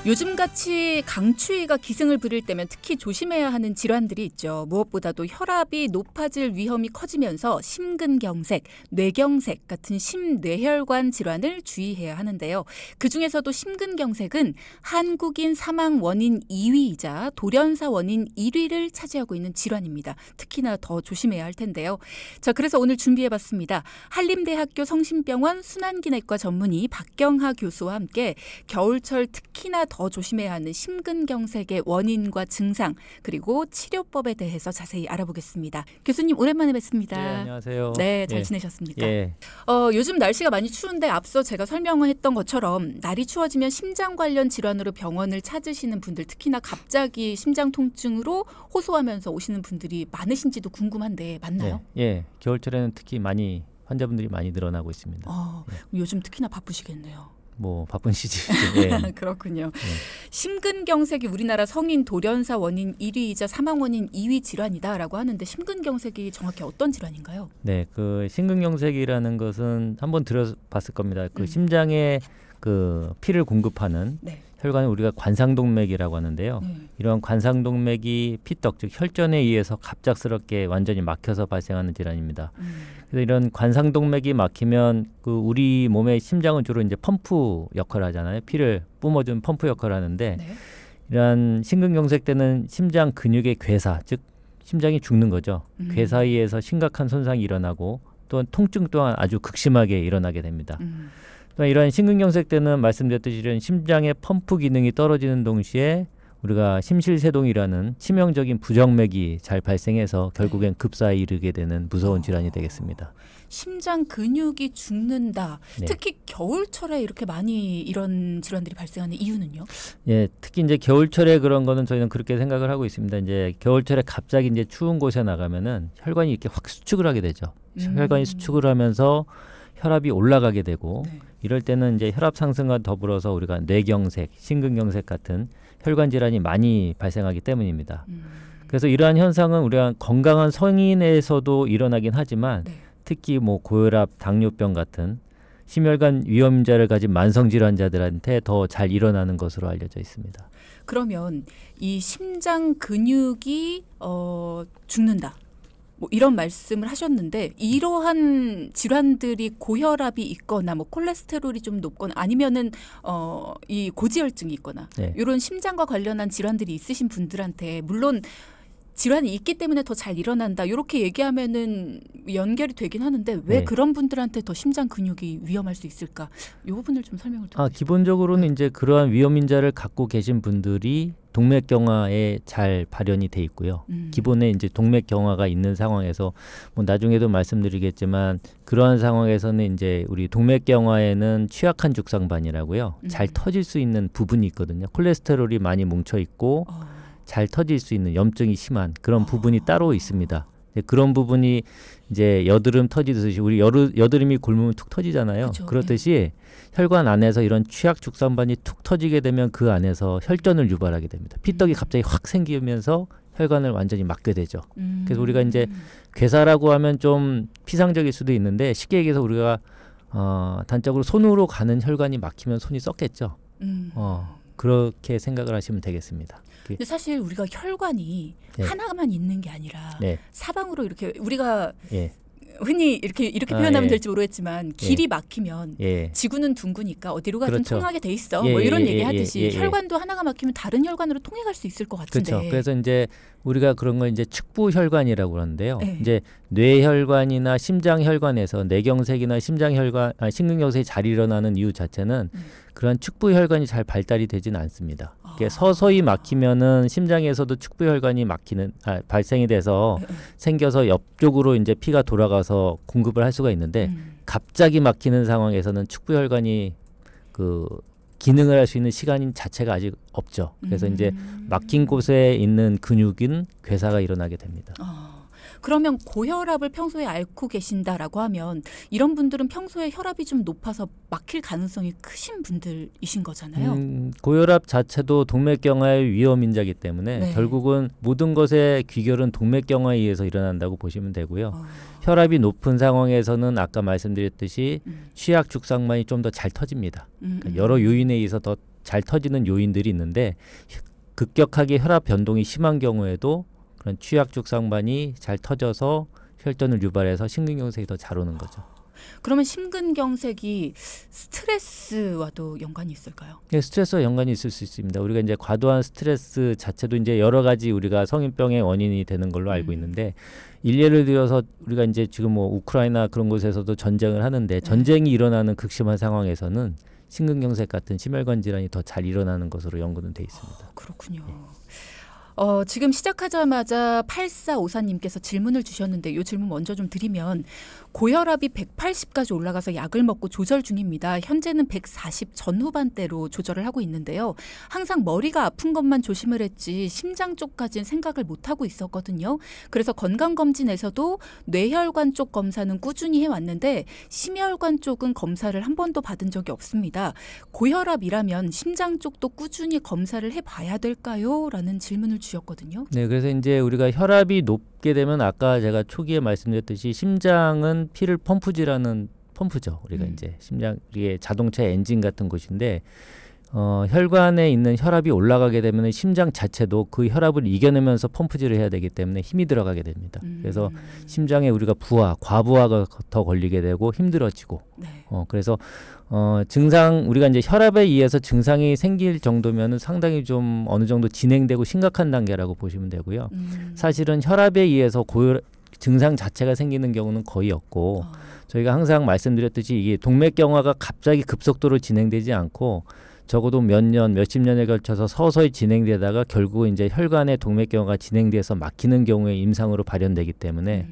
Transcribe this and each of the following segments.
요즘같이 강추위가 기승을 부릴 때면 특히 조심해야 하는 질환들이 있죠. 무엇보다도 혈압이 높아질 위험이 커지면서 심근경색, 뇌경색 같은 심뇌혈관 질환을 주의해야 하는데요. 그중에서도 심근경색은 한국인 사망 원인 2위이자 돌연사 원인 1위를 차지하고 있는 질환입니다. 특히나 더 조심해야 할 텐데요. 자, 그래서 오늘 준비해봤습니다. 한림대학교 성심병원 순환기내과 전문의 박경하 교수와 함께 겨울철 특히나 더 조심해야 하는 심근경색의 원인과 증상 그리고 치료법에 대해서 자세히 알아보겠습니다. 교수님 오랜만에 뵙습니다. 네, 안녕하세요. 네, 잘 지내셨습니까? 예. 요즘 날씨가 많이 추운데 앞서 제가 설명했던 것처럼 날이 추워지면 심장 관련 질환으로 병원을 찾으시는 분들 특히나 갑자기 심장 통증으로 호소하면서 오시는 분들이 많으신지도 궁금한데 맞나요? 예. 겨울철에는 특히 환자분들이 많이 늘어나고 있습니다. 요즘 특히나 바쁘시겠네요. 뭐 바쁜 시즌. 예. 그렇군요. 예. 심근경색이 우리나라 성인 돌연사 원인 1위이자 사망 원인 2위 질환이다라고 하는데 심근경색이 정확히 어떤 질환인가요? 네, 그 심근경색이라는 것은 한번 들어봤을 겁니다. 그 심장에 그 피를 공급하는 네. 혈관을 우리가 관상동맥이라고 하는데요. 이런 관상동맥이 피떡, 즉 혈전에 의해서 갑작스럽게 완전히 막혀서 발생하는 질환입니다. 그래서 이런 관상동맥이 막히면 그 우리 몸의 심장은 주로 이제 펌프 역할을 하잖아요. 피를 뿜어주는 펌프 역할을 하는데 네. 이런 심근경색 때는 심장 근육의 괴사, 즉 심장이 죽는 거죠. 괴사에 의해서 심각한 손상이 일어나고 또한 통증 또한 아주 극심하게 일어나게 됩니다. 이런 심근경색 때는 말씀드렸듯이 이런 심장의 펌프 기능이 떨어지는 동시에 우리가 심실세동이라는 치명적인 부정맥이 잘 발생해서 결국엔 급사에 이르게 되는 무서운 질환이 되겠습니다. 심장 근육이 죽는다. 네. 특히 겨울철에 이렇게 많이 이런 질환들이 발생하는 이유는요? 예, 특히 이제 겨울철에 그런 거는 저희는 그렇게 생각을 하고 있습니다. 이제 겨울철에 갑자기 이제 추운 곳에 나가면은 혈관이 이렇게 확 수축을 하게 되죠. 혈관이 수축을 하면서 혈압이 올라가게 되고 이럴 때는 이제 혈압 상승과 더불어서 우리가 뇌경색, 심근경색 같은 혈관 질환이 많이 발생하기 때문입니다. 그래서 이러한 현상은 우리가 건강한 성인에서도 일어나긴 하지만 특히 뭐 고혈압, 당뇨병 같은 심혈관 위험자를 가진 만성 질환자들한테 더 잘 일어나는 것으로 알려져 있습니다. 그러면 이 심장 근육이 죽는다. 뭐 이런 말씀을 하셨는데 이러한 질환들이 고혈압이 있거나 뭐 콜레스테롤이 좀 높거나 아니면은 이 고지혈증이 있거나 이런 심장과 관련한 질환들이 있으신 분들한테 물론 질환이 있기 때문에 더 잘 일어난다 이렇게 얘기하면은 연결이 되긴 하는데 왜 그런 분들한테 더 심장 근육이 위험할 수 있을까? 이 부분을 좀 설명을 좀 해주세요. 기본적으로는 이제 그러한 위험인자를 갖고 계신 분들이 동맥경화에 잘 발현이 돼 있고요. 기본에 이제 동맥경화가 있는 상황에서 뭐 나중에도 말씀드리겠지만 그러한 상황에서는 이제 우리 동맥경화에는 취약한 죽상반이라고요. 잘 터질 수 있는 부분이 있거든요. 콜레스테롤이 많이 뭉쳐 있고 잘 터질 수 있는 염증이 심한 그런 부분이 따로 있습니다. 그런 부분이 이제 여드름 터지듯이 우리 여드름이 곪으면 툭 터지잖아요. 그렇죠. 그렇듯이 혈관 안에서 이런 취약 죽상반이 툭 터지게 되면 그 안에서 혈전을 유발하게 됩니다. 피떡이 갑자기 확 생기면서 혈관을 완전히 막게 되죠. 그래서 우리가 이제 괴사라고 하면 좀 피상적일 수도 있는데 쉽게 얘기해서 우리가 단적으로 손으로 가는 혈관이 막히면 손이 썩겠죠. 그렇게 생각을 하시면 되겠습니다. 근데 사실 우리가 혈관이 하나만 있는 게 아니라 사방으로 이렇게 우리가 흔히 이렇게 표현하면 될지 모르겠지만 길이 막히면 지구는 둥그니까 어디로 가든 통하게 돼 있어. 뭐 이런 얘기 하듯이 혈관도 하나가 막히면 다른 혈관으로 통해갈 수 있을 것 같은데. 그렇죠. 그래서 이제 우리가 그런 걸 이제 축부혈관이라고 그러는데요. 이제 뇌혈관이나 심장혈관에서 뇌경색이나 심근경색이 잘 일어나는 이유 자체는 그런 축부혈관이 잘 발달이 되지는 않습니다. 서서히 막히면은 심장에서도 축부혈관이 발생이 돼서 생겨서 옆쪽으로 이제 피가 돌아가서 공급을 할 수가 있는데 갑자기 막히는 상황에서는 축부혈관이 기능을 할 수 있는 시간 자체가 아직 없죠. 그래서 이제 막힌 곳에 있는 근육인 괴사가 일어나게 됩니다. 그러면 고혈압을 평소에 앓고 계신다라고 하면 이런 분들은 평소에 혈압이 좀 높아서 막힐 가능성이 크신 분들이신 거잖아요. 고혈압 자체도 동맥경화의 위험인자이기 때문에 결국은 모든 것의 귀결은 동맥경화에 의해서 일어난다고 보시면 되고요. 혈압이 높은 상황에서는 아까 말씀드렸듯이 취약 죽상만이 좀 더 잘 터집니다. 그러니까 여러 요인에 의해서 더 잘 터지는 요인들이 있는데 급격하게 혈압 변동이 심한 경우에도 그런 취약죽 상반이 잘 터져서 혈전을 유발해서 심근경색이 더 잘 오는 거죠. 그러면 심근경색이 스트레스와도 연관이 있을까요? 네, 스트레스와 연관이 있을 수 있습니다. 우리가 이제 과도한 스트레스 자체도 이제 여러 가지 우리가 성인병의 원인이 되는 걸로 알고 있는데 일례를 들어서 우리가 이제 지금 뭐 우크라이나 그런 곳에서도 전쟁을 하는데 전쟁이 일어나는 극심한 상황에서는 심근경색 같은 심혈관 질환이 더 잘 일어나는 것으로 연구는 돼 있습니다. 그렇군요. 지금 시작하자마자 8454님께서 질문을 주셨는데 이 질문 먼저 좀 드리면 고혈압이 180까지 올라가서 약을 먹고 조절 중입니다. 현재는 140 전후반대로 조절을 하고 있는데요. 항상 머리가 아픈 것만 조심을 했지 심장 쪽까지는 생각을 못하고 있었거든요. 그래서 건강검진에서도 뇌혈관 쪽 검사는 꾸준히 해왔는데 심혈관 쪽은 검사를 한 번도 받은 적이 없습니다. 고혈압이라면 심장 쪽도 꾸준히 검사를 해봐야 될까요? 라는 질문을 주셨거든요. 네, 그래서 이제 우리가 혈압이 높게 되면 아까 제가 초기에 말씀드렸듯이 심장은 피를 펌프질하는 펌프죠. 우리가 이제 심장의 자동차 엔진 같은 곳인데 혈관에 있는 혈압이 올라가게 되면 심장 자체도 그 혈압을 이겨내면서 펌프질을 해야 되기 때문에 힘이 들어가게 됩니다. 그래서 심장에 우리가 부하, 과부하가 더 걸리게 되고 힘들어지고 그래서 증상 우리가 이제 혈압에 의해서 증상이 생길 정도면은 상당히 좀 어느 정도 진행되고 심각한 단계라고 보시면 되고요. 사실은 혈압에 의해서 증상 자체가 생기는 경우는 거의 없고 저희가 항상 말씀드렸듯이 이게 동맥경화가 갑자기 급속도로 진행되지 않고 적어도 몇 년, 몇십 년에 걸쳐서 서서히 진행되다가 결국은 이제 혈관의 동맥경화가 진행돼서 막히는 경우에 임상으로 발현되기 때문에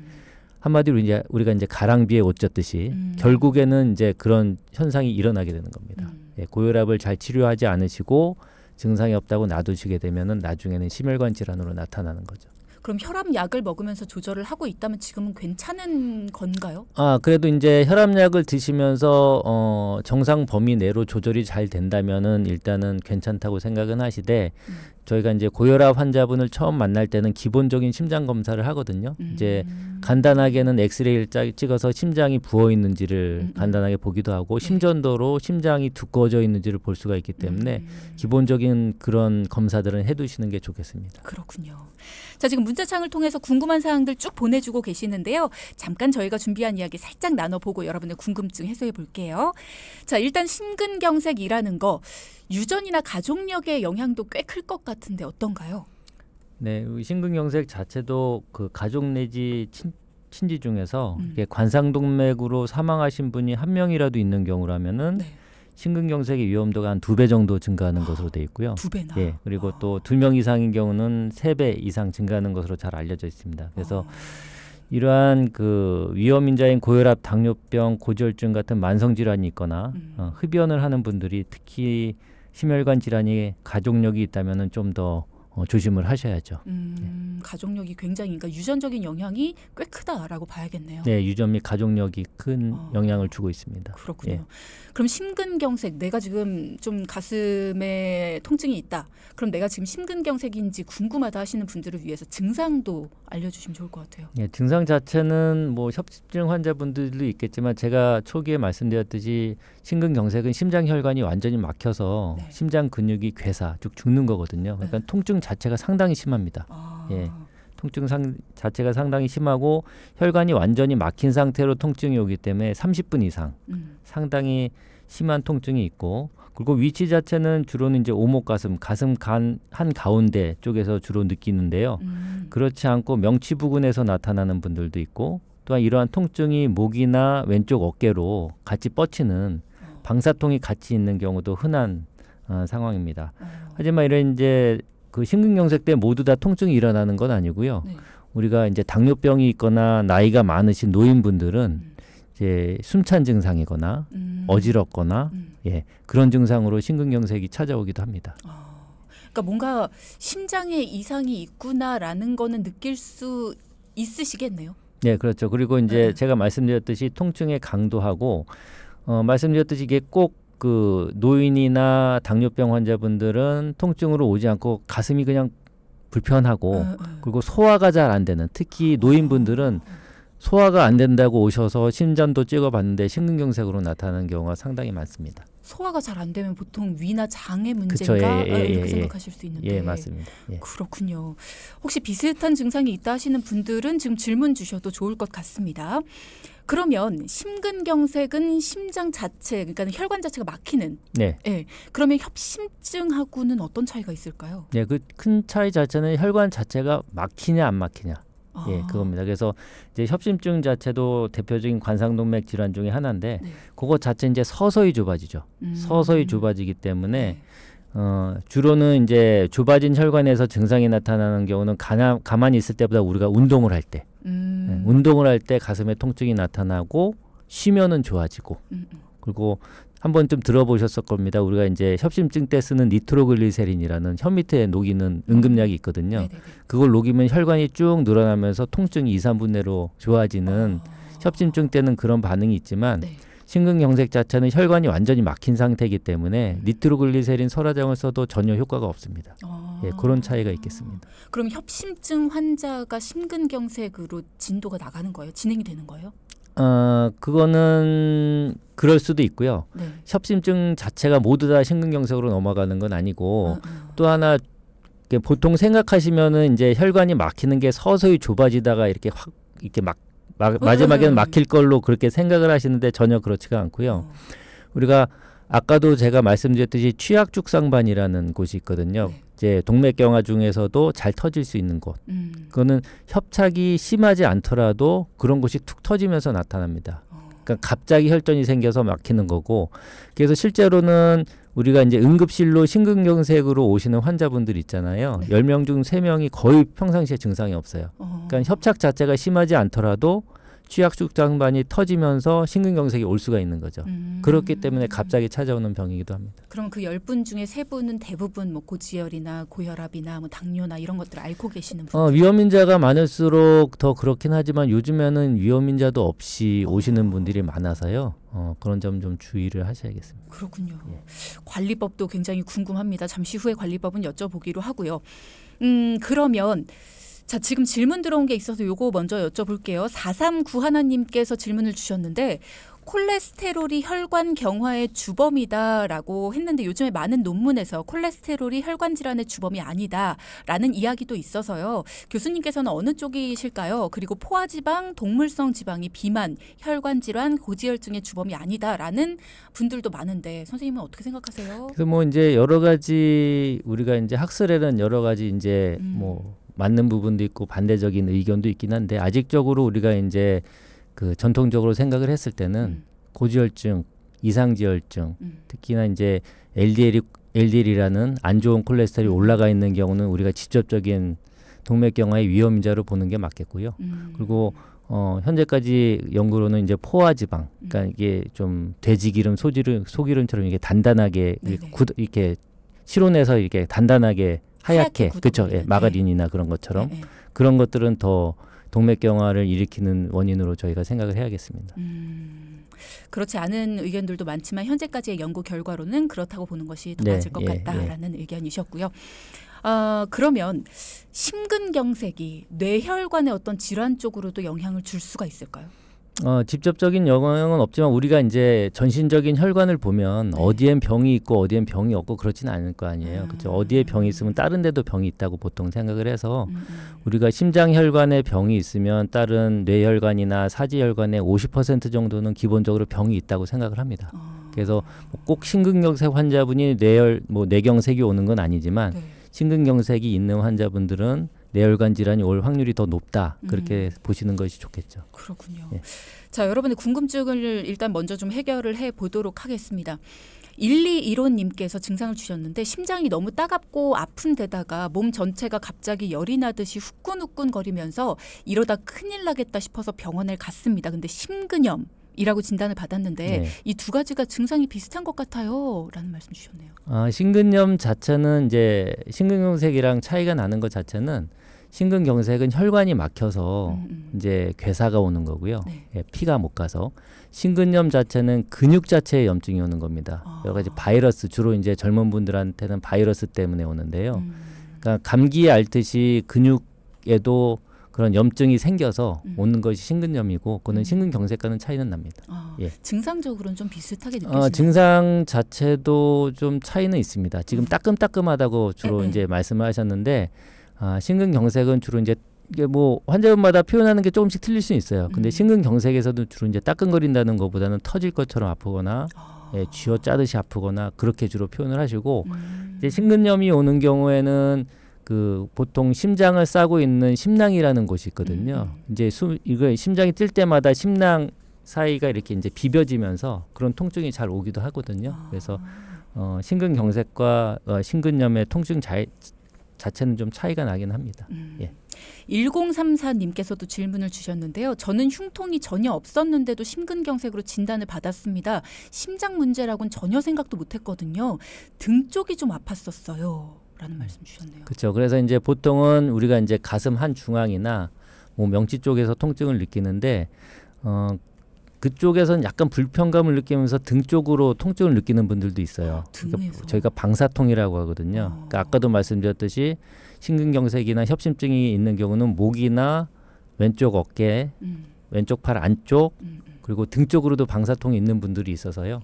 한마디로 이제 우리가 이제 가랑비에 옷 젖듯이 결국에는 이제 그런 현상이 일어나게 되는 겁니다. 예, 고혈압을 잘 치료하지 않으시고 증상이 없다고 놔두시게 되면은 나중에는 심혈관 질환으로 나타나는 거죠. 그럼 혈압약을 먹으면서 조절을 하고 있다면 지금은 괜찮은 건가요? 그래도 이제 혈압약을 드시면서 정상 범위 내로 조절이 잘 된다면은 일단은 괜찮다고 생각은 하시되 저희가 이제 고혈압 환자분을 처음 만날 때는 기본적인 심장 검사를 하거든요. 이제 간단하게는 엑스레이를 찍어서 심장이 부어 있는지를 간단하게 보기도 하고 심전도로 심장이 두꺼워져 있는지를 볼 수가 있기 때문에 기본적인 그런 검사들은 해두시는 게 좋겠습니다. 그렇군요. 자, 지금 문자창을 통해서 궁금한 사항들 쭉 보내주고 계시는데요. 잠깐 저희가 준비한 이야기 살짝 나눠보고 여러분의 궁금증 해소해 볼게요. 자, 일단 심근경색이라는 거 유전이나 가족력의 영향도 꽤 클 것 같은데 어떤가요? 네, 심근경색 자체도 그 가족 내지 친지 중에서 관상동맥으로 사망하신 분이 한 명이라도 있는 경우라면은 심근경색의 위험도가 한 2배 정도 증가하는 것으로 돼 있고요. 2배나. 예, 그리고 또 2명 이상인 경우는 3배 이상 증가하는 것으로 잘 알려져 있습니다. 그래서 이러한 그 위험인자인 고혈압, 당뇨병, 고지혈증 같은 만성 질환이 있거나 흡연을 하는 분들이 특히 심혈관 질환이 가족력이 있다면은 좀 더 조심을 하셔야죠. 가족력이 굉장히 그러니까 유전적인 영향이 꽤 크다라고 봐야겠네요. 네, 유전 및 가족력이 큰 영향을 주고 있습니다. 그렇군요. 예. 그럼 심근경색, 내가 지금 좀 가슴에 통증이 있다. 그럼 내가 지금 심근경색인지 궁금하다 하시는 분들을 위해서 증상도 알려주시면 좋을 것 같아요. 예, 증상 자체는 뭐 협심증 환자분들도 있겠지만 제가 초기에 말씀드렸듯이 심근경색은 심장혈관이 완전히 막혀서 심장 근육이 괴사, 쭉 죽는 거거든요. 그러니까 통증 자체가 상당히 심합니다. 예, 통증 자체가 상당히 심하고 혈관이 완전히 막힌 상태로 통증이 오기 때문에 30분 이상 상당히 심한 통증이 있고 그리고 위치 자체는 주로는 이제 오목가슴, 가슴 간 한 가운데 쪽에서 주로 느끼는데요. 그렇지 않고 명치 부근에서 나타나는 분들도 있고 또한 이러한 통증이 목이나 왼쪽 어깨로 같이 뻗치는 방사통이 같이 있는 경우도 흔한 상황입니다. 하지만 이런 이제 그 심근경색 때 모두 다 통증이 일어나는 건 아니고요. 우리가 이제 당뇨병이 있거나 나이가 많으신 노인분들은 이제 숨찬 증상이거나 어지럽거나 예, 그런 증상으로 심근경색이 찾아오기도 합니다. 그러니까 뭔가 심장에 이상이 있구나라는 거는 느낄 수 있으시겠네요. 네, 그렇죠. 그리고 이제 제가 말씀드렸듯이 통증의 강도하고 말씀드렸듯이 이게 꼭 그 노인이나 당뇨병 환자분들은 통증으로 오지 않고 가슴이 그냥 불편하고 그리고 소화가 잘 안 되는 특히 노인분들은 소화가 안 된다고 오셔서 심전도 찍어봤는데 심근경색으로 나타나는 경우가 상당히 많습니다. 소화가 잘 안 되면 보통 위나 장의 그쵸, 문제인가 이렇게 생각하실 수 있는데. 예, 맞습니다. 예. 그렇군요. 혹시 비슷한 증상이 있다 하시는 분들은 지금 질문 주셔도 좋을 것 같습니다. 그러면 심근경색은 심장 자체, 그러니까 혈관 자체가 막히는. 네. 예. 그러면 협심증하고는 어떤 차이가 있을까요? 네, 그 큰 차이 자체는 혈관 자체가 막히냐 안 막히냐. 아. 예, 그겁니다. 그래서 이제 협심증 자체도 대표적인 관상동맥 질환 중에 하나인데, 네. 그거 자체 이제 서서히 좁아지죠. 서서히 좁아지기 때문에 네. 주로는 이제 좁아진 혈관에서 증상이 나타나는 경우는 가만히 있을 때보다 우리가 운동을 할 때, 운동을 할 때 가슴에 통증이 나타나고 쉬면은 좋아지고, 그리고 한 번쯤 들어보셨을 겁니다. 우리가 이제 협심증 때 쓰는 니트로글리세린이라는 혀 밑에 녹이는 응급약이 있거든요. 네네네. 그걸 녹이면 혈관이 쭉 늘어나면서 통증이 2, 3분 내로 좋아지는 협심증 때는 그런 반응이 있지만 네. 심근경색 자체는 혈관이 완전히 막힌 상태이기 때문에 니트로글리세린 설화장을 써도 전혀 효과가 없습니다. 예, 그런 차이가 있겠습니다. 그럼 협심증 환자가 심근경색으로 진도가 나가는 거예요? 진행이 되는 거예요? 그거는 그럴 수도 있고요. 네. 협심증 자체가 모두 다 심근경색으로 넘어가는 건 아니고 또 하나 보통 생각하시면은 이제 혈관이 막히는 게 서서히 좁아지다가 이렇게 확 이렇게 마지막에는 막힐 걸로 그렇게 생각을 하시는데 전혀 그렇지가 않고요. 우리가 아까도 제가 말씀드렸듯이 취약죽상반이라는 곳이 있거든요. 네. 이제 동맥경화 중에서도 잘 터질 수 있는 곳. 그거는 협착이 심하지 않더라도 그런 곳이 툭 터지면서 나타납니다. 그러니까 갑자기 혈전이 생겨서 막히는 거고, 그래서 실제로는 우리가 이제 응급실로 심근경색으로 오시는 환자분들 있잖아요. 네. 10명 중 3명이 거의 평상시에 증상이 없어요. 그러니까 협착 자체가 심하지 않더라도 취약죽상반이 터지면서 심근경색이 올 수가 있는 거죠. 그렇기 때문에 갑자기 찾아오는 병이기도 합니다. 그럼 그 10분 중에 3분은 대부분 뭐 고지혈이나 고혈압이나 뭐 당뇨나 이런 것들을 앓고 계시는 분들? 위험인자가 많을수록 더 그렇긴 하지만 요즘에는 위험인자도 없이 오시는 분들이 많아서요. 그런 점 좀 주의를 하셔야겠습니다. 그렇군요. 예. 관리법도 굉장히 궁금합니다. 잠시 후에 관리법은 여쭤보기로 하고요. 그러면 자, 지금 질문 들어온 게 있어서 요거 먼저 여쭤볼게요. 439 하나님께서 질문을 주셨는데 콜레스테롤이 혈관 경화의 주범이다라고 했는데 요즘에 많은 논문에서 콜레스테롤이 혈관 질환의 주범이 아니다라는 이야기도 있어서요. 교수님께서는 어느 쪽이실까요? 그리고 포화지방, 동물성 지방이 비만, 혈관 질환, 고지혈증의 주범이 아니다라는 분들도 많은데 선생님은 어떻게 생각하세요? 그래서 뭐 이제 여러 가지 우리가 이제 학설에는 여러 가지 이제 뭐 맞는 부분도 있고 반대적인 의견도 있긴 한데 아직적으로 우리가 이제 그 전통적으로 생각을 했을 때는 고지혈증, 이상지혈증, 특히나 이제 LDL이라는 안 좋은 콜레스테롤이 올라가 있는 경우는 우리가 직접적인 동맥경화의 위험인자로 보는 게 맞겠고요. 그리고 현재까지 연구로는 이제 포화지방, 그러니까 이게 좀 돼지기름, 소기름처럼 이게 단단하게 이렇게 실온에서 이렇게 단단하게 하얗게 그렇죠. 예, 마가린이나 그런 것처럼 그런 것들은 더 동맥경화를 일으키는 원인으로 저희가 생각을 해야겠습니다. 그렇지 않은 의견들도 많지만 현재까지의 연구 결과로는 그렇다고 보는 것이 더 맞을 것 같다라는 의견이셨고요. 그러면 심근경색이 뇌혈관의 어떤 질환 쪽으로도 영향을 줄 수가 있을까요? 직접적인 영향은 없지만 우리가 이제 전신적인 혈관을 보면 어디엔 병이 있고 어디엔 병이 없고 그렇지는 않을 거 아니에요. 그렇죠? 어디에 병이 있으면 다른 데도 병이 있다고 보통 생각을 해서 우리가 심장혈관에 병이 있으면 다른 뇌혈관이나 사지혈관에 50% 정도는 기본적으로 병이 있다고 생각을 합니다. 그래서 꼭 심근경색 환자분이 뇌경색이 오는 건 아니지만 심근경색이 있는 환자분들은 뇌혈관 질환이 올 확률이 더 높다. 그렇게 보시는 것이 좋겠죠. 그렇군요. 예. 자, 여러분의 궁금증을 일단 먼저 좀 해결을 해보도록 하겠습니다. 1215님께서 증상을 주셨는데 심장이 너무 따갑고 아픈 데다가 몸 전체가 갑자기 열이 나듯이 후끈후끈거리면서 이러다 큰일 나겠다 싶어서 병원에 갔습니다. 근데 심근염. 이라고 진단을 받았는데 이 두 가지가 증상이 비슷한 것 같아요. 라는 말씀 주셨네요. 심근염 자체는 이제 심근경색이랑 차이가 나는 것 자체는 심근경색은 혈관이 막혀서 이제 괴사가 오는 거고요. 예, 피가 못 가서 심근염 자체는 근육 자체의 염증이 오는 겁니다. 여러 가지 바이러스 주로 이제 젊은 분들한테는 바이러스 때문에 오는데요. 그러니까 감기에 앓듯이 근육에도 그런 염증이 생겨서 오는 것이 심근염이고 그거는 심근경색과는 차이는 납니다. 예. 증상적으로는 좀 비슷하게 느껴지나요? 증상 자체도 좀 차이는 있습니다. 지금 따끔따끔하다고 주로 이제 말씀을 하셨는데 심근경색은 주로 이제 이게 뭐 환자분마다 표현하는 게 조금씩 틀릴 수 있어요. 근데 심근경색에서도 주로 이제 따끔거린다는 것보다는 터질 것처럼 아프거나 쥐어 짜듯이 아프거나 그렇게 주로 표현을 하시고 이제 심근염이 오는 경우에는 그 보통 심장을 싸고 있는 심낭이라는 곳이 있거든요. 이제 이거 심장이 뛸 때마다 심낭 사이가 이렇게 이제 비벼지면서 그런 통증이 잘 오기도 하거든요. 그래서 심근경색과 심근염의 통증 자체는 좀 차이가 나긴 합니다. 예. 1034님께서도 질문을 주셨는데요. 저는 흉통이 전혀 없었는데도 심근경색으로 진단을 받았습니다. 심장 문제라고는 전혀 생각도 못했거든요. 등 쪽이 좀 아팠었어요. 라는 말씀 주셨네요. 그렇죠. 그래서 이제 보통은 우리가 이제 가슴 한 중앙이나 뭐 명치 쪽에서 통증을 느끼는데 그쪽에서는 약간 불편감을 느끼면서 등 쪽으로 통증을 느끼는 분들도 있어요. 그러니까 저희가 방사통이라고 하거든요. 그러니까 아까도 말씀드렸듯이 심근경색이나 협심증이 있는 경우는 목이나 왼쪽 어깨, 왼쪽 팔 안쪽 그리고 등 쪽으로도 방사통이 있는 분들이 있어서요.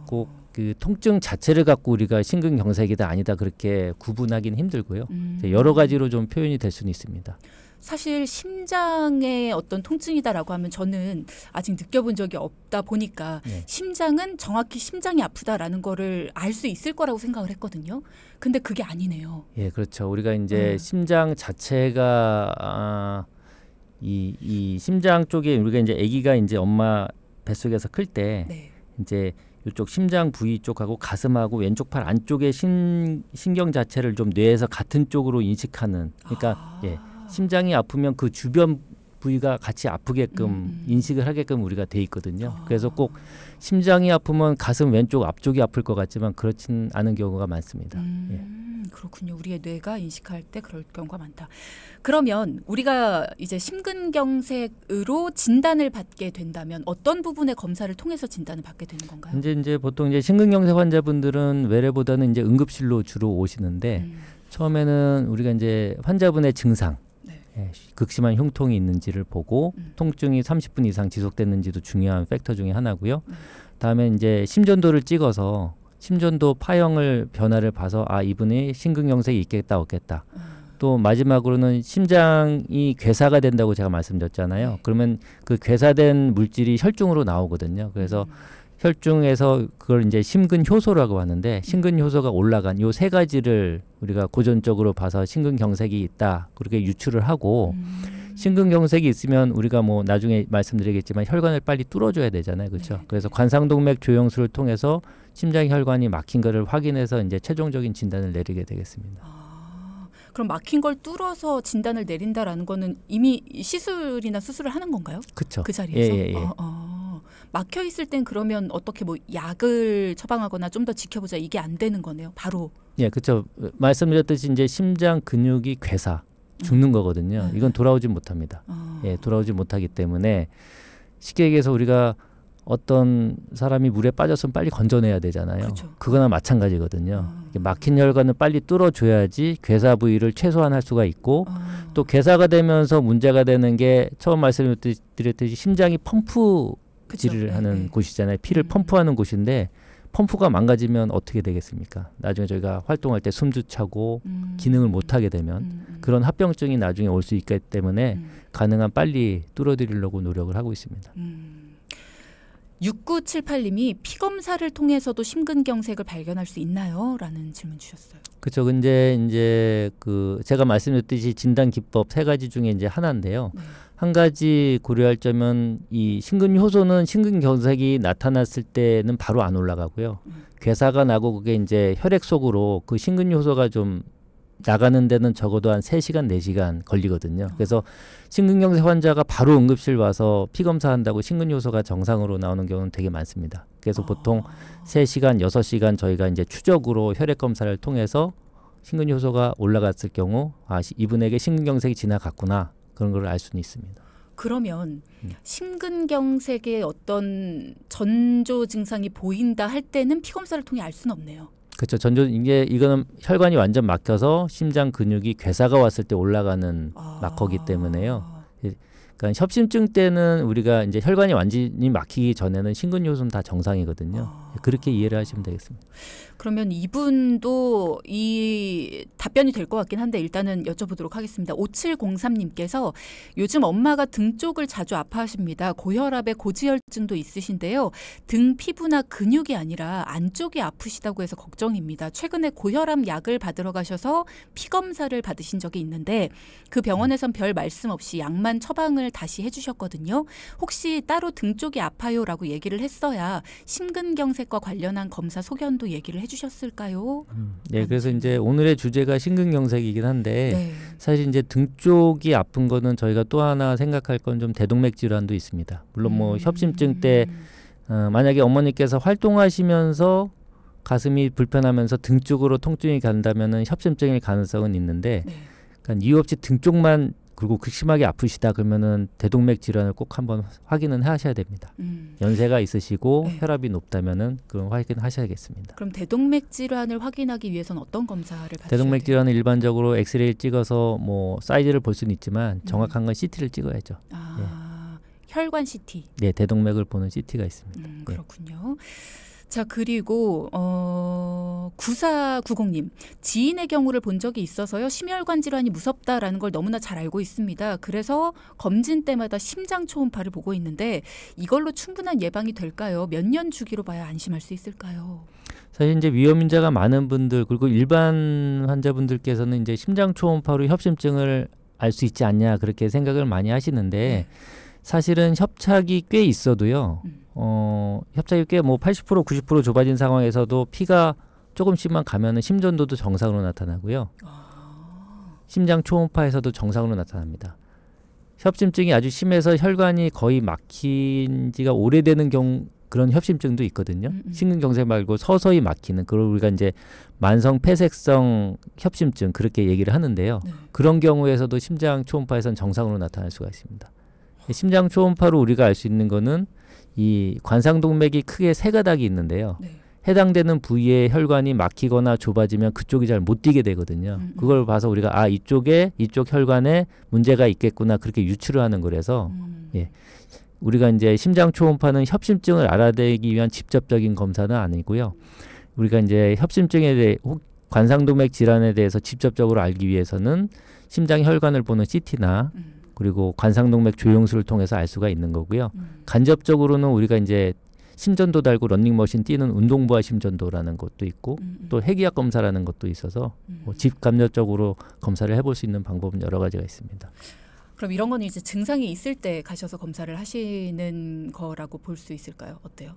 꼭 그 통증 자체를 갖고 우리가 심근경색이다 아니다 그렇게 구분하기는 힘들고요. 여러 가지로 좀 표현이 될 수는 있습니다. 사실 심장의 어떤 통증이다라고 하면 저는 아직 느껴본 적이 없다 보니까 심장은 정확히 심장이 아프다라는 거를 알 수 있을 거라고 생각을 했거든요. 근데 그게 아니네요. 예, 그렇죠. 우리가 이제 심장 자체가 이 심장 쪽에 우리가 이제 아기가 이제 엄마 뱃속에서 클 때 이제 이쪽 심장 부위 쪽하고 가슴하고 왼쪽 팔 안쪽의 신경 자체를 좀 뇌에서 같은 쪽으로 인식하는 그러니까 심장이 아프면 그 주변 부위가 같이 아프게끔 인식을 하게끔 우리가 돼 있거든요. 그래서 꼭 심장이 아프면 가슴 왼쪽 앞쪽이 아플 것 같지만 그렇진 않은 경우가 많습니다. 그렇군요. 우리의 뇌가 인식할 때 그럴 경우가 많다. 그러면 우리가 이제 심근경색으로 진단을 받게 된다면 어떤 부분의 검사를 통해서 진단을 받게 되는 건가요? 이제 보통 이제 심근경색 환자분들은 외래보다는 이제 응급실로 주로 오시는데 처음에는 우리가 이제 환자분의 증상 극심한 흉통이 있는지를 보고 통증이 30분 이상 지속됐는지도 중요한 팩터 중에 하나고요. 다음에 이제 심전도를 찍어서 심전도 파형을 변화를 봐서 이분이 심근경색이 있겠다 없겠다. 또 마지막으로는 심장이 괴사가 된다고 제가 말씀드렸잖아요. 그러면 그 괴사된 물질이 혈중으로 나오거든요. 그래서 혈중에서 그걸 이제 심근효소라고 하는데 심근효소가 올라간 요 세 가지를 우리가 고전적으로 봐서 심근경색이 있다 그렇게 유추를 하고 심근경색이 있으면 우리가 뭐 나중에 말씀드리겠지만 혈관을 빨리 뚫어줘야 되잖아요, 그렇죠? 그래서 관상동맥 조영술을 통해서 심장 혈관이 막힌 거를 확인해서 이제 최종적인 진단을 내리게 되겠습니다. 그럼 막힌 걸 뚫어서 진단을 내린다라는 거는 이미 시술이나 수술을 하는 건가요? 그렇죠. 그 자리에서. 예. 막혀 있을 땐 그러면 어떻게 뭐 약을 처방하거나 좀 더 지켜보자 이게 안 되는 거네요. 바로. 예, 그렇죠. 말씀드렸듯이 이제 심장 근육이 괴사 죽는 거거든요. 이건 돌아오지 못합니다. 돌아오지 못하기 때문에 쉽게 얘기해서 우리가 어떤 사람이 물에 빠졌으면 빨리 건져내야 되잖아요. 그렇죠. 그거나 마찬가지거든요. 막힌 혈관을 빨리 뚫어줘야지 괴사 부위를 최소화할 수가 있고 또 괴사가 되면서 문제가 되는 게 처음 말씀드렸듯이 심장이 펌프질을 하는 곳이잖아요. 피를 펌프하는 곳인데 펌프가 망가지면 어떻게 되겠습니까? 나중에 저희가 활동할 때 숨도 차고 기능을 못하게 되면 그런 합병증이 나중에 올 수 있기 때문에 가능한 빨리 뚫어드리려고 노력을 하고 있습니다. 6978님이 피검사를 통해서도 심근경색을 발견할 수 있나요? 라는 질문 주셨어요. 그렇죠. 근데 이제 그 제가 말씀드렸듯이 진단 기법 세 가지 중에 이제 하나인데요. 한 가지 고려할 점은 이 심근효소는 심근경색이 나타났을 때는 바로 안 올라가고요. 괴사가 나고 그게 이제 혈액 속으로 그 심근효소가 좀 나가는 데는 적어도 한 3시간, 4시간 걸리거든요. 그래서 심근경색 환자가 바로 응급실 와서 피검사한다고 심근효소가 정상으로 나오는 경우는 되게 많습니다. 그래서 보통 3시간, 6시간 저희가 이제 추적으로 혈액 검사를 통해서 심근효소가 올라갔을 경우 이분에게 심근경색이 지나갔구나. 그런 걸 알 수는 있습니다. 그러면 심근경색의 어떤 전조 증상이 보인다 할 때는 피검사를 통해 알 수는 없네요. 그렇죠. 이거는 혈관이 완전 막혀서 심장 근육이 괴사가 왔을 때 올라가는 마커기 때문에요. 그러니까 협심증 때는 우리가 이제 혈관이 완전히 막히기 전에는 심근요소는 다 정상이거든요. 그렇게 이해를 하시면 되겠습니다. 그러면 이분도 이 답변이 될 것 같긴 한데 일단은 여쭤보도록 하겠습니다. 5703님께서 요즘 엄마가 등 쪽을 자주 아파하십니다. 고혈압에 고지혈증도 있으신데요. 등 피부나 근육이 아니라 안쪽이 아프시다고 해서 걱정입니다. 최근에 고혈압 약을 받으러 가셔서 피검사를 받으신 적이 있는데 그 병원에선 별 말씀 없이 약만 처방을 다시 해주셨거든요. 혹시 따로 등 쪽이 아파요라고 얘기를 했어야 심근경색과 관련한 검사 소견도 얘기를 해주셨을까요? 네, 그래서 이제 오늘의 주제가 심근경색이긴 한데 네. 사실 이제 등 쪽이 아픈 거는 저희가 또 하나 생각할 건 좀 대동맥 질환도 있습니다. 물론 뭐 협심증 때 만약에 어머니께서 활동하시면서 가슴이 불편하면서 등 쪽으로 통증이 간다면은 협심증일 가능성은 있는데 네. 그러니까 이유 없이 등 쪽만 그리고 극심하게 아프시다 그러면은 대동맥 질환을 꼭 한번 확인은 하셔야 됩니다. 연세가 있으시고 네. 혈압이 높다면은 그건 확인하셔야겠습니다. 그럼 대동맥 질환을 확인하기 위해서는 어떤 검사를 받으셔야 대동맥 돼요? 질환은 일반적으로 엑스레이를 찍어서 뭐 사이즈를 볼 수는 있지만 정확한 건 CT를 찍어야죠. 혈관 CT. 네, 대동맥을 보는 CT가 있습니다. 그렇군요. 자, 그리고 9490님. 지인의 경우를 본 적이 있어서요. 심혈관 질환이 무섭다라는 걸 너무나 잘 알고 있습니다. 그래서 검진 때마다 심장 초음파를 보고 있는데 이걸로 충분한 예방이 될까요? 몇 년 주기로 봐야 안심할 수 있을까요? 사실 이제 위험 인자가 많은 분들 그리고 일반 환자분들께서는 이제 심장 초음파로 협심증을 알 수 있지 않냐 그렇게 생각을 많이 하시는데 사실은 협착이 꽤 있어도요. 협착이 꽤 뭐 80% 90% 좁아진 상황에서도 피가 조금씩만 가면은 심전도도 정상으로 나타나고요. 심장 초음파에서도 정상으로 나타납니다. 협심증이 아주 심해서 혈관이 거의 막힌 지가 오래되는 경우 그런 협심증도 있거든요. 심근경색 말고 서서히 막히는 그걸 우리가 이제 만성 폐색성 협심증 그렇게 얘기를 하는데요. 그런 경우에서도 심장 초음파에서는 정상으로 나타날 수가 있습니다. 심장 초음파로 우리가 알 수 있는 거는 이 관상동맥이 크게 세 가닥이 있는데요. 해당되는 부위의 혈관이 막히거나 좁아지면 그쪽이 잘 못 뛰게 되거든요. 그걸 봐서 우리가 이쪽 혈관에 문제가 있겠구나 그렇게 유추를 하는 거라서 우리가 이제 심장 초음파는 협심증을 알아내기 위한 직접적인 검사는 아니고요. 우리가 이제 협심증에 대해 관상동맥 질환에 대해서 직접적으로 알기 위해서는 심장 혈관을 보는 CT나 그리고 관상동맥 조영술을 통해서 알 수가 있는 거고요. 간접적으로는 우리가 이제 심전도 달고 런닝머신 뛰는 운동부하 심전도라는 것도 있고 또 핵의학 검사라는 것도 있어서 뭐 직간접적으로 검사를 해볼 수 있는 방법은 여러 가지가 있습니다. 그럼 이런 거는 이제 증상이 있을 때 가셔서 검사를 하시는 거라고 볼 수 있을까요? 어때요?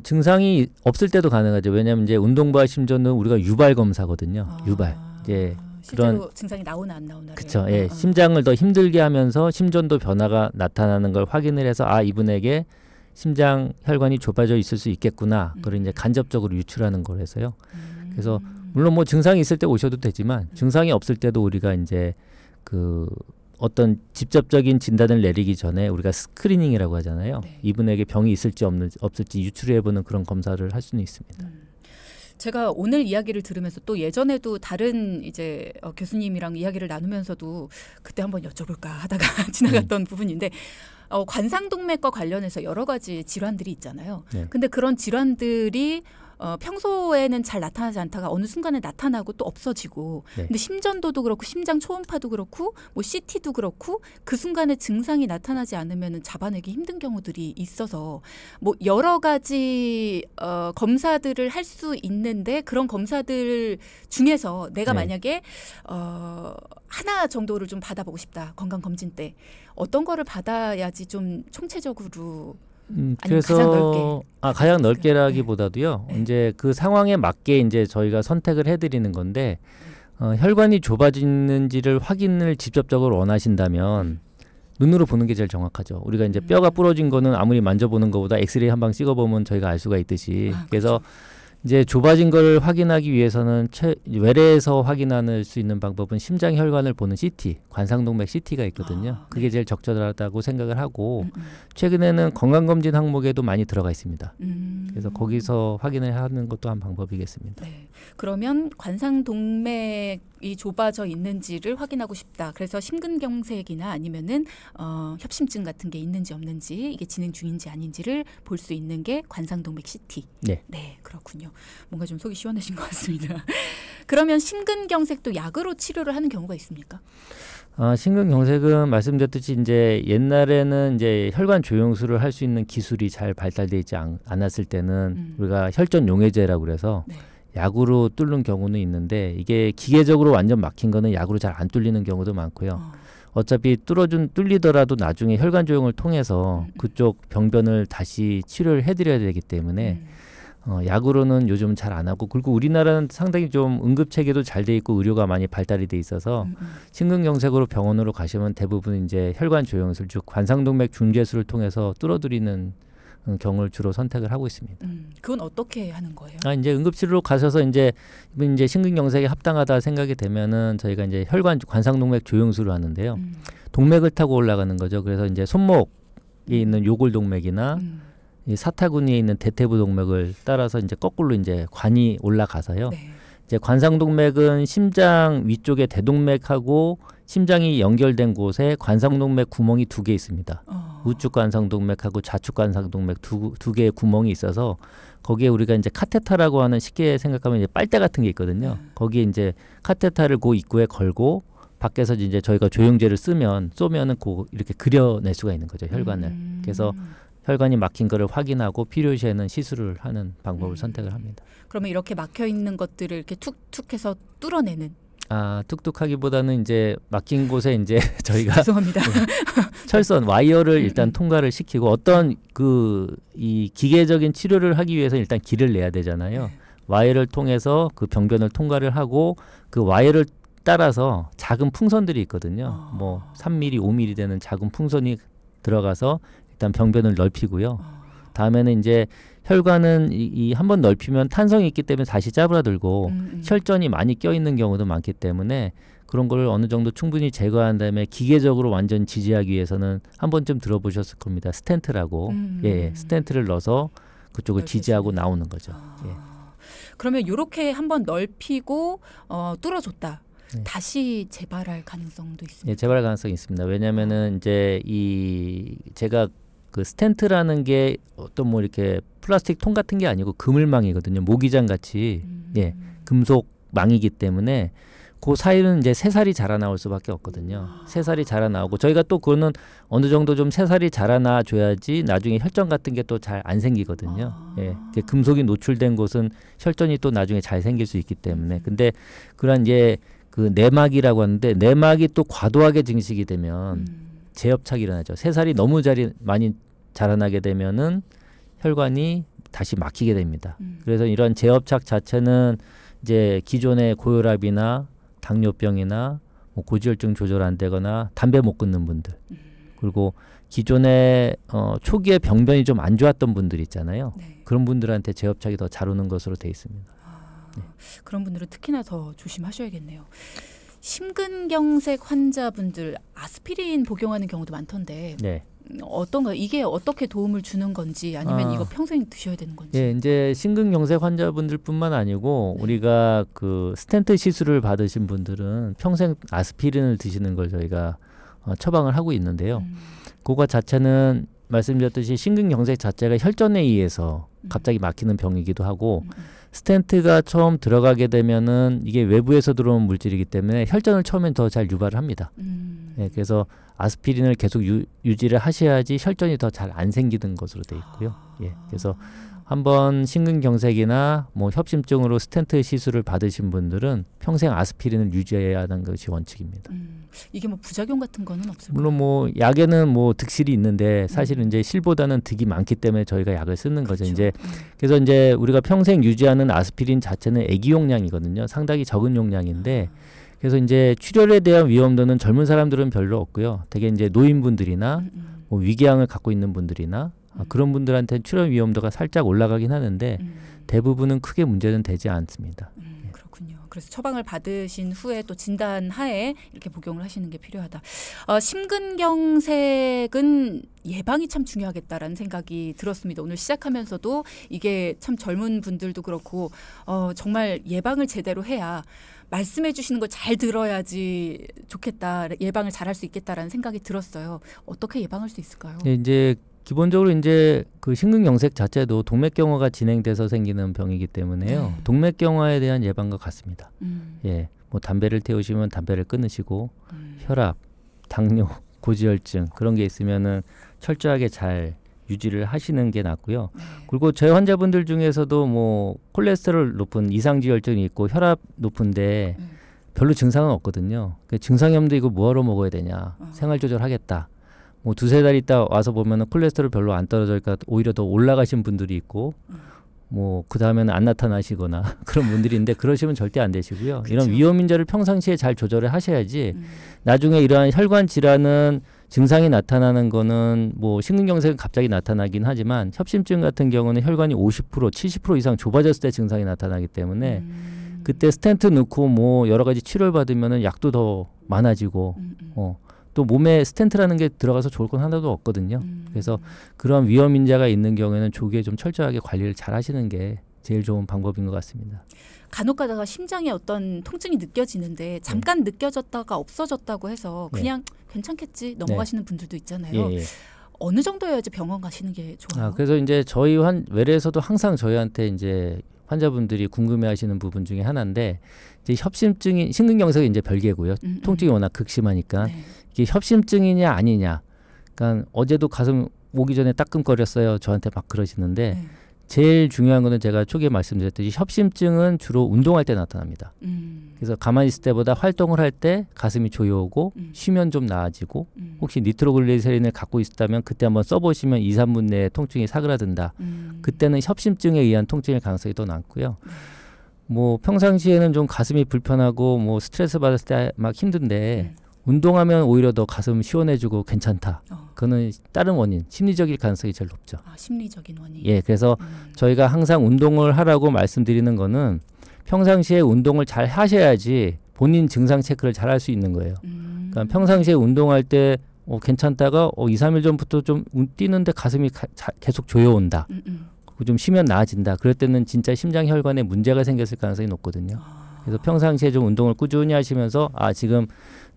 증상이 없을 때도 가능하죠. 왜냐하면 이제 운동부하 심전은 우리가 유발 검사거든요. 유발. 이제 실제로 그런 증상이 나오나 안 나오나를. 그렇죠. 예, 심장을 더 힘들게 하면서 심전도 변화가 나타나는 걸 확인을 해서 이분에게 심장 혈관이 좁아져 있을 수 있겠구나. 그걸 이제 간접적으로 유출하는 거라서요. 그래서 물론 뭐 증상이 있을 때 오셔도 되지만 증상이 없을 때도 우리가 이제 그 어떤 직접적인 진단을 내리기 전에 우리가 스크리닝이라고 하잖아요. 이분에게 병이 있을지 없을지 유출해보는 그런 검사를 할 수는 있습니다. 제가 오늘 이야기를 들으면서 또 예전에도 다른 이제 교수님이랑 이야기를 나누면서도 그때 한번 여쭤볼까 하다가 지나갔던 부분인데 관상동맥과 관련해서 여러 가지 질환들이 있잖아요. 근데 그런 질환들이 평소에는 잘 나타나지 않다가 어느 순간에 나타나고 또 없어지고 근데 심전도도 그렇고 심장 초음파도 그렇고 뭐 CT도 그렇고 그 순간에 증상이 나타나지 않으면 잡아내기 힘든 경우들이 있어서 뭐 여러 가지 검사들을 할 수 있는데 그런 검사들 중에서 내가 만약에 하나 정도를 좀 받아보고 싶다. 건강검진 때 어떤 거를 받아야지 좀 총체적으로 그래서 가장 넓게라기보다도요. 이제 그 상황에 맞게 이제 저희가 선택을 해드리는 건데 혈관이 좁아지는지를 확인을 직접적으로 원하신다면 눈으로 보는 게 제일 정확하죠. 우리가 이제 뼈가 부러진 거는 아무리 만져보는 것보다 엑스레이 한 방 찍어보면 저희가 알 수가 있듯이 그래서 이제 좁아진 걸 확인하기 위해서는 외래에서 확인할 수 있는 방법은 심장 혈관을 보는 CT, 관상동맥 CT가 있거든요. 그게 제일 적절하다고 생각을 하고 최근에는 건강검진 항목에도 많이 들어가 있습니다. 그래서 거기서 확인을 하는 것도 한 방법이겠습니다. 네. 그러면 관상동맥이 좁아져 있는지를 확인하고 싶다. 그래서 심근경색이나 아니면은 협심증 같은 게 있는지 없는지, 이게 진행 중인지 아닌지를 볼 수 있는 게 관상동맥 CT. 네. 네, 그렇군요. 뭔가 좀 속이 시원해진 것 같습니다. 그러면 심근경색도 약으로 치료를 하는 경우가 있습니까? 심근경색은 말씀드렸듯이 이제 옛날에는 이제 혈관 조영술을 할 수 있는 기술이 잘 발달되어 있지 않았을 때는 우리가 혈전 용해제라고 그래서 네. 약으로 뚫는 경우는 있는데 이게 기계적으로 완전 막힌 거는 약으로 잘 안 뚫리는 경우도 많고요. 어차피 뚫리더라도 나중에 혈관 조영을 통해서 그쪽 병변을 다시 치료를 해드려야 되기 때문에 약으로는 요즘 잘 안 하고, 그리고 우리나라는 상당히 좀 응급체계도 잘 돼 있고 의료가 많이 발달이 돼 있어서 심근경색으로 병원으로 가시면 대부분 이제 혈관 조영술, 즉 관상동맥 중재술을 통해서 뚫어드리는 경우를 주로 선택을 하고 있습니다. 그건 어떻게 하는 거예요? 이제 응급치료로 가셔서 이제 심근경색에 합당하다 생각이 되면은 저희가 이제 혈관 관상동맥 조영술을 하는데요. 동맥을 타고 올라가는 거죠. 그래서 이제 손목에 있는 요골동맥이나 이 사타구니에 있는 대퇴부 동맥을 따라서 이제 거꾸로 이제 관이 올라가서요. 네. 이제 관상동맥은 심장 위쪽에 대동맥하고 심장이 연결된 곳에 관상동맥 구멍이 2개 있습니다. 우측 관상동맥하고 좌측 관상동맥 두 개의 구멍이 있어서 거기에 우리가 이제 카테타라고 하는, 쉽게 생각하면 이제 빨대 같은 게 있거든요. 거기에 이제 카테타를 그 입구에 걸고 밖에서 이제 저희가 조영제를 쏘면은 이렇게 그려낼 수가 있는 거죠, 혈관을. 그래서 혈관이 막힌 거를 확인하고 필요시에는 시술을 하는 방법을 선택을 합니다. 그러면 이렇게 막혀 있는 것들을 이렇게 툭툭해서 뚫어내는? 툭툭하기보다는 이제 막힌 곳에 이제 저희가 죄송합니다. 철선 와이어를 일단 통과를 시키고, 어떤 이 기계적인 치료를 하기 위해서 일단 길을 내야 되잖아요. 와이어를 통해서 그 병변을 통과를 하고 그 와이어를 따라서 작은 풍선들이 있거든요. 뭐 3mm, 5mm 되는 작은 풍선이 들어가서 일단 병변을 넓히고요. 다음에는 이제 혈관은 이 한 번 넓히면 탄성이 있기 때문에 다시 짜부라들고 혈전이 많이 껴있는 경우도 많기 때문에 그런 걸 어느 정도 충분히 제거한 다음에 기계적으로 완전 지지하기 위해서는 한 번쯤 들어보셨을 겁니다. 스텐트라고. 스텐트를 넣어서 그쪽을 지지하고 나오는 거죠. 그러면 이렇게 한번 넓히고 뚫어줬다. 네. 다시 재발할 가능성도 있습니다. 재발할 가능성이 있습니다. 왜냐하면은 이제 제가 그 스텐트라는 게 어떤 뭐 이렇게 플라스틱 통 같은 게 아니고 그물망이거든요. 모기장 같이 금속 망이기 때문에 그 사이는 이제 새살이 자라나올 수밖에 없거든요. 새살이 자라나오고 저희가 또 그거는 어느 정도 좀 새살이 자라나 줘야지 나중에 혈전 같은 게 또 잘 안 생기거든요. 금속이 노출된 곳은 혈전이 또 나중에 잘 생길 수 있기 때문에. 근데 그런 이제 그 내막이라고 하는데, 내막이 또 과도하게 증식이 되면 재협착이 일어나죠. 새살이 너무 많이 자라나게 되면은 혈관이 다시 막히게 됩니다. 그래서 이런 재협착 자체는 이제 기존의 고혈압이나 당뇨병이나 뭐 고지혈증 조절 안 되거나 담배 못 끊는 분들, 그리고 기존에 초기에 병변이 좀 안 좋았던 분들 있잖아요. 그런 분들한테 재협착이 더 잘 오는 것으로 돼 있습니다. 그런 분들은 특히나 더 조심하셔야겠네요. 심근경색 환자분들 아스피린 복용하는 경우도 많던데 어떤가요? 이게 어떻게 도움을 주는 건지, 아니면 이거 평생 드셔야 되는 건지? 이제 심근경색 환자분들뿐만 아니고 우리가 그 스텐트 시술을 받으신 분들은 평생 아스피린을 드시는 걸 저희가 처방을 하고 있는데요. 그거 자체는 말씀드렸듯이 심근경색 자체가 혈전에 의해서 갑자기 막히는 병이기도 하고, 스텐트가 처음 들어가게 되면은 이게 외부에서 들어온 물질이기 때문에 혈전을 처음엔 더 잘 유발을 합니다. 그래서 아스피린을 계속 유지를 하셔야지 혈전이 더 잘 안 생기는 것으로 돼 있고요. 그래서 한번 심근경색이나 뭐 협심증으로 스텐트 시술을 받으신 분들은 평생 아스피린을 유지해야 하는 것이 원칙입니다. 이게 뭐 부작용 같은 거는 없을까요? 물론 뭐 약에는 뭐 득실이 있는데 사실은 이제 실보다는 득이 많기 때문에 저희가 약을 쓰는 거죠. 이제 그래서 이제 우리가 평생 유지하는 아스피린 자체는 애기 용량이거든요. 상당히 적은 용량인데, 그래서 이제 출혈에 대한 위험도는 젊은 사람들은 별로 없고요. 되게 이제 노인분들이나 뭐 위궤양을 갖고 있는 분들이나 그런 분들한테는 출혈 위험도가 살짝 올라가긴 하는데 대부분은 크게 문제는 되지 않습니다. 그렇군요. 그래서 처방을 받으신 후에 또 진단하에 이렇게 복용을 하시는 게 필요하다. 심근경색은 예방이 참 중요하겠다라는 생각이 들었습니다. 오늘 시작하면서도 이게 참 젊은 분들도 그렇고 정말 예방을 제대로 해야 말씀해 주시는 걸 잘 들어야지 좋겠다. 예방을 잘할 수 있겠다라는 생각이 들었어요. 어떻게 예방할 수 있을까요? 네, 이제 기본적으로 이제 그 심근경색 자체도 동맥경화가 진행돼서 생기는 병이기 때문에요. 동맥경화에 대한 예방과 같습니다. 예, 뭐 담배를 태우시면 담배를 끊으시고 혈압, 당뇨, 고지혈증 그런 게 있으면은 철저하게 잘 유지를 하시는 게 낫고요. 그리고 제 환자분들 중에서도 뭐 콜레스테롤 높은 이상지혈증이 있고 혈압 높은데 별로 증상은 없거든요. 증상이 없는데 이거 뭐하러 먹어야 되냐. 생활 조절하겠다. 뭐 두세 달 있다 와서 보면은 콜레스테롤 별로 안 떨어져니까 오히려 더 올라가신 분들이 있고 뭐 그 다음에는 안 나타나시거나 그런 분들이 있는데 그러시면 절대 안 되시고요. 그쵸. 이런 위험 인자를 평상시에 잘 조절을 하셔야지 나중에 이러한 혈관 질환은 증상이 나타나는 거는 뭐 심근경색은 갑자기 나타나긴 하지만 협심증 같은 경우는 혈관이 50% 70% 이상 좁아졌을 때 증상이 나타나기 때문에 그때 스텐트 넣고 뭐 여러 가지 치료를 받으면은 약도 더 많아지고 또 몸에 스텐트라는 게 들어가서 좋을 건 하나도 없거든요. 그래서 그런 위험 인자가 있는 경우에는 조기에 좀 철저하게 관리를 잘 하시는 게 제일 좋은 방법인 것 같습니다. 간혹 가다가 심장에 어떤 통증이 느껴지는데 잠깐 느껴졌다가 없어졌다고 해서 그냥 괜찮겠지 넘어가시는 분들도 있잖아요. 예. 어느 정도여야지 병원 가시는 게 좋아요? 그래서 이제 저희 외래에서도 항상 저희한테 이제 환자분들이 궁금해하시는 부분 중에 하나인데 이제 협심증이 심근경색이 이제 별개고요. 통증이 워낙 극심하니까 이게 협심증이냐 아니냐. 그러니까 어제도 가슴 오기 전에 따끔거렸어요. 저한테 막 그러시는데 제일 중요한 거는 제가 초기에 말씀드렸듯이 협심증은 주로 운동할 때 나타납니다. 그래서 가만히 있을 때보다 활동을 할 때 가슴이 조여오고 쉬면 좀 나아지고 혹시 니트로글리세린을 갖고 있다면 그때 한번 써보시면 2, 3분 내에 통증이 사그라든다. 그때는 협심증에 의한 통증일 가능성이 더 많고요. 뭐 평상시에는 좀 가슴이 불편하고 뭐 스트레스 받았을 때 막 힘든데 운동하면 오히려 더 가슴 시원해지고 괜찮다. 그거는 다른 원인, 심리적일 가능성이 제일 높죠. 심리적인 원인. 예, 그래서 저희가 항상 운동을 하라고 말씀드리는 거는 평상시에 운동을 잘 하셔야지 본인 증상 체크를 잘 할 수 있는 거예요. 그러니까 평상시에 운동할 때 괜찮다가 2, 3일 전부터 좀 뛰는데 가슴이 계속 조여온다. 좀 쉬면 나아진다. 그럴 때는 진짜 심장혈관에 문제가 생겼을 가능성이 높거든요. 그래서 평상시에 좀 운동을 꾸준히 하시면서 지금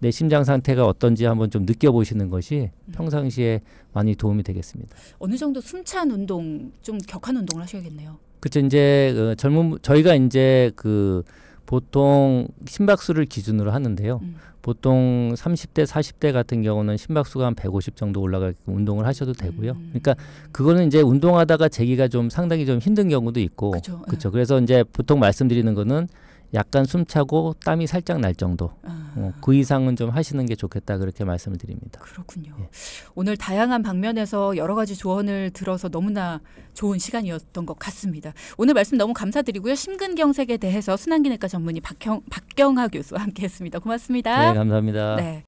내 심장 상태가 어떤지 한번 좀 느껴보시는 것이 평상시에 많이 도움이 되겠습니다. 어느 정도 숨찬 운동, 좀 격한 운동을 하셔야겠네요. 그렇죠. 이제 저희가 이제 보통 심박수를 기준으로 하는데요. 보통 30대, 40대 같은 경우는 심박수가 한 150 정도 올라가게끔 운동을 하셔도 되고요. 그러니까 그거는 이제 운동하다가 재기가 좀 상당히 좀 힘든 경우도 있고, 그렇죠. 그래서 이제 보통 말씀드리는 거는 약간 숨차고 땀이 살짝 날 정도. 그 이상은 좀 하시는 게 좋겠다 그렇게 말씀을 드립니다. 그렇군요. 예. 오늘 다양한 방면에서 여러 가지 조언을 들어서 너무나 좋은 시간이었던 것 같습니다. 오늘 말씀 너무 감사드리고요. 심근경색에 대해서 순환기내과 전문의 박경하 교수와 함께했습니다. 고맙습니다. 네, 감사합니다. 네.